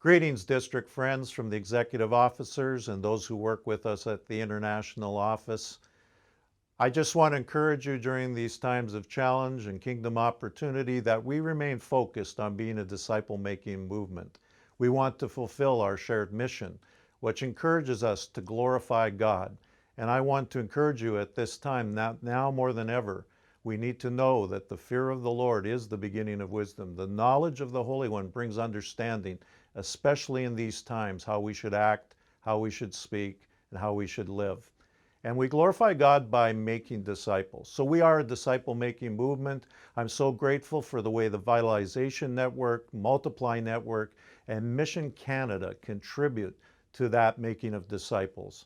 Greetings, district friends from the executive officers and those who work with us at the international office. I just want to encourage you during these times of challenge and kingdom opportunity that we remain focused on being a disciple-making movement. We want to fulfill our shared mission, which encourages us to glorify God. And I want to encourage you at this time, now more than ever, we need to know that the fear of the Lord is the beginning of wisdom. The knowledge of the Holy One brings understanding, especially in these times, how we should act, how we should speak, and how we should live. And we glorify God by making disciples. So we are a disciple-making movement. I'm so grateful for the way the Vitalization Network, Multiply Network, and Mission Canada contribute to that making of disciples.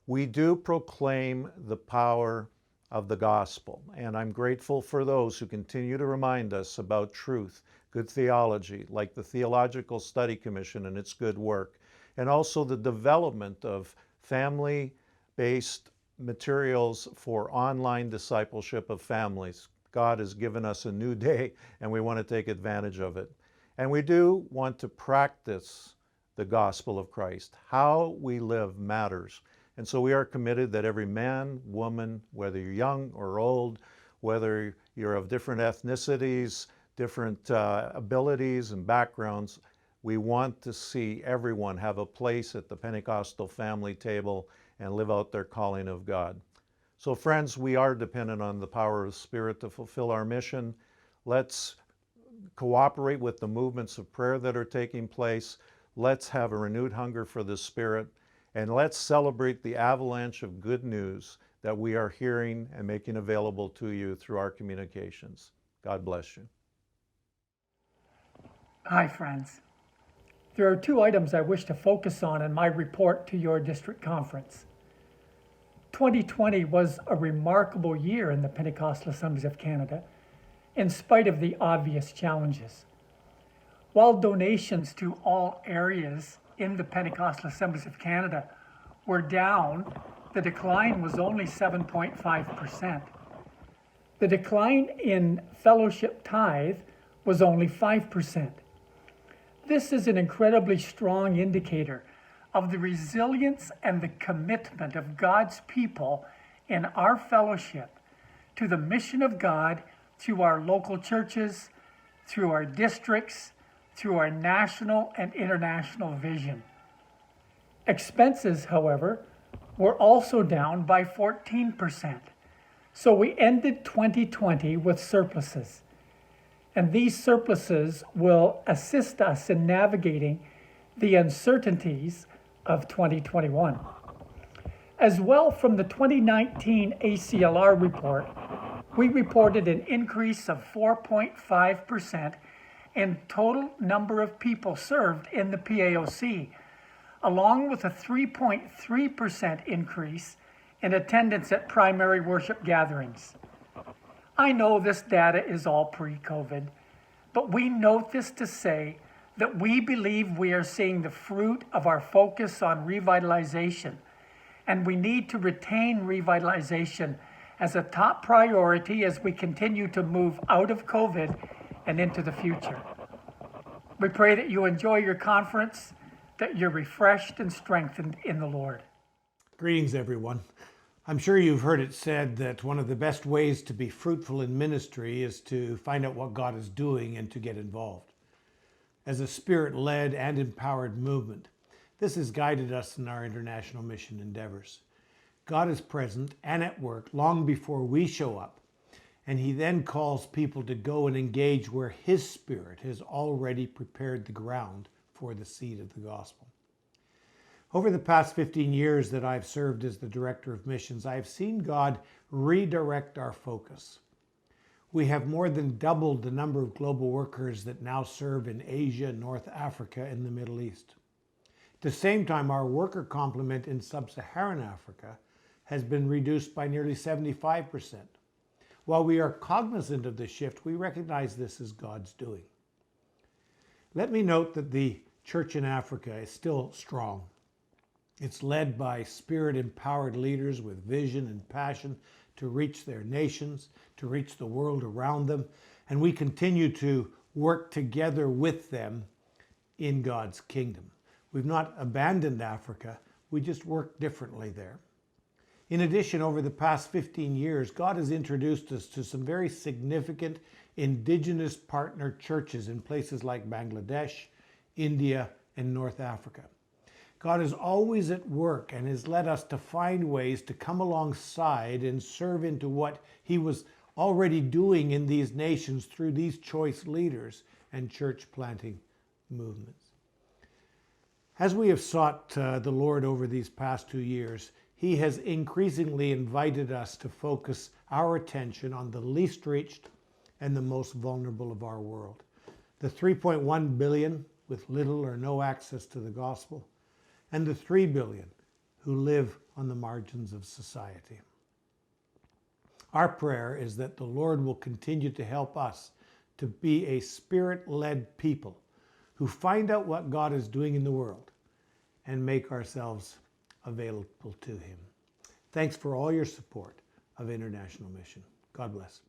We do proclaim the power of the gospel, and I'm grateful for those who continue to remind us about truth, good theology, like the Theological Study Commission and its good work, and also the development of family-based materials for online discipleship of families. God has given us a new day, and we want to take advantage of it. And we do want to practice the gospel of Christ. How we live matters. And so we are committed that every man, woman, whether you're young or old, whether you're of different ethnicities, different abilities and backgrounds, we want to see everyone have a place at the Pentecostal family table and live out their calling of God. So friends, we are dependent on the power of the Spirit to fulfill our mission. Let's cooperate with the movements of prayer that are taking place. Let's have a renewed hunger for the Spirit. And let's celebrate the avalanche of good news that we are hearing and making available to you through our communications. God bless you. Hi, friends. There are two items I wish to focus on in my report to your district conference. 2020 was a remarkable year in the Pentecostal Assemblies of Canada, in spite of the obvious challenges. While donations to all areas in the Pentecostal Assemblies of Canada were down, the decline was only 7.5%. The decline in fellowship tithe was only 5%. This is an incredibly strong indicator of the resilience and the commitment of God's people in our fellowship to the mission of God through our local churches, through our districts, through our national and international vision. Expenses, however, were also down by 14%. So we ended 2020 with surpluses. And these surpluses will assist us in navigating the uncertainties of 2021. As well, from the 2019 ACLR report, we reported an increase of 4.5% in total number of people served in the PAOC, along with a 3.3% increase in attendance at primary worship gatherings. I know this data is all pre-COVID, but we note this to say that we believe we are seeing the fruit of our focus on revitalization, and we need to retain revitalization as a top priority as we continue to move out of COVID and into the future. We pray that you enjoy your conference, that you're refreshed and strengthened in the Lord. Greetings, everyone. I'm sure you've heard it said that one of the best ways to be fruitful in ministry is to find out what God is doing and to get involved. As a Spirit-led and empowered movement, this has guided us in our international mission endeavors. God is present and at work long before we show up, and He then calls people to go and engage where His Spirit has already prepared the ground for the seed of the gospel. Over the past 15 years that I've served as the Director of Missions, I've seen God redirect our focus. We have more than doubled the number of global workers that now serve in Asia, North Africa, and the Middle East. At the same time, our worker complement in Sub-Saharan Africa has been reduced by nearly 75%. While we are cognizant of the shift, we recognize this as God's doing. Let me note that the church in Africa is still strong. It's led by Spirit-empowered leaders with vision and passion to reach their nations, to reach the world around them, and we continue to work together with them in God's kingdom. We've not abandoned Africa, we just work differently there. In addition, over the past 15 years, God has introduced us to some very significant indigenous partner churches in places like Bangladesh, India, and North Africa. God is always at work and has led us to find ways to come alongside and serve into what He was already doing in these nations through these choice leaders and church planting movements. As we have sought the Lord over these past 2 years, He has increasingly invited us to focus our attention on the least reached and the most vulnerable of our world. The 3.1 billion with little or no access to the gospel, and the 3 billion who live on the margins of society. Our prayer is that the Lord will continue to help us to be a Spirit-led people who find out what God is doing in the world and make ourselves available to Him. Thanks for all your support of International Mission. God bless.